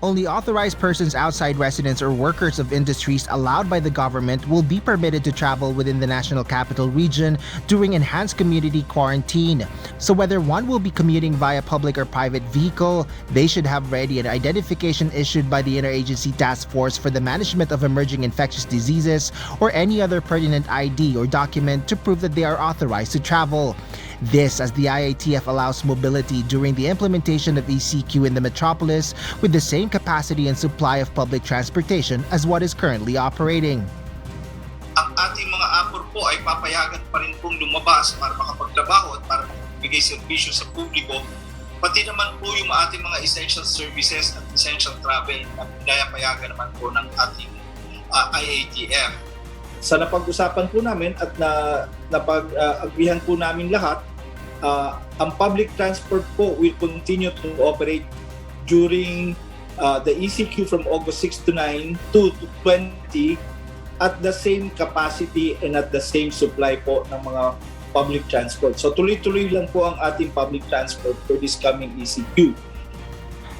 Only authorized persons outside residents or workers of industries allowed by the government will be permitted to travel within the National Capital Region during enhanced community quarantine. So whether one will be commuting via public or private vehicle, they should have ready an identification issued by the Interagency Task Force for the Management of Emerging Infectious Diseases or any other pertinent ID or document to prove that they are authorized to travel. This as the IATF allows mobility during the implementation of ECQ in the metropolis with the same capacity and supply of public transportation as what is currently operating. Ang ating mga apor po ay papayagan pa rin pong lumabas para makapagtrabaho at para magbigay serbisyo sa publiko, pati naman po yung ating mga essential services at essential travel na pinapayagan naman po ng ating IATF. Sa napag-usapan po namin at napag-agrihan po namin lahat, ang public transport po will continue to operate during the ECQ from August 6 to 9 to 20 at the same capacity and at the same supply po ng mga public transport. So tuloy-tuloy lang po ang ating public transport for this coming ECQ.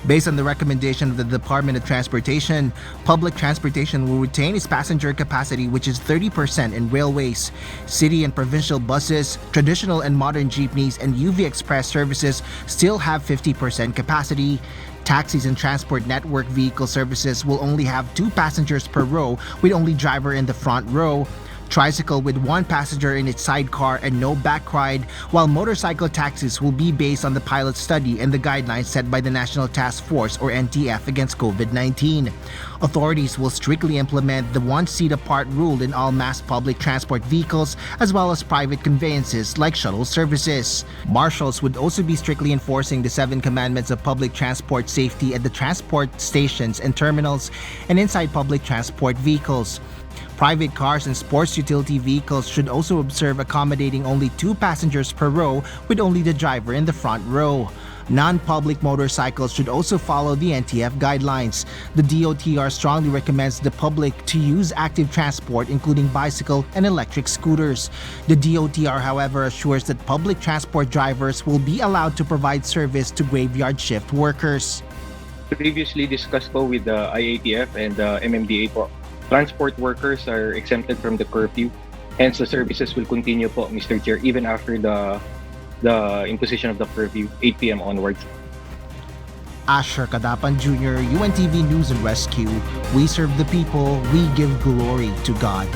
Based on the recommendation of the Department of Transportation, public transportation will retain its passenger capacity, which is 30% in railways. City and provincial buses, traditional and modern jeepneys, and UV Express services still have 50% capacity. Taxis and transport network vehicle services will only have 2 passengers per row with only driver in the front row. Tricycle with 1 passenger in its sidecar and no back ride, while motorcycle taxis will be based on the pilot study and the guidelines set by the National Task Force or NTF against COVID-19. Authorities will strictly implement the 1 seat apart rule in all mass public transport vehicles as well as private conveyances like shuttle services. Marshals would also be strictly enforcing the 7 commandments of public transport safety at the transport stations and terminals and inside public transport vehicles. Private cars and sports utility vehicles should also observe accommodating only 2 passengers per row with only the driver in the front row. Non-public motorcycles should also follow the NTF guidelines. The DOTr strongly recommends the public to use active transport including bicycle and electric scooters. The DOTr, however, assures that public transport drivers will be allowed to provide service to graveyard shift workers. Previously discussed po with the IATF and the MMDA po, transport workers are exempted from the curfew. Hence, the services will continue po, Mr. Chair, even after the imposition of the curfew, 8 p.m. onwards. Asher Kadapan Jr., UNTV News and Rescue. We serve the people, we give glory to God.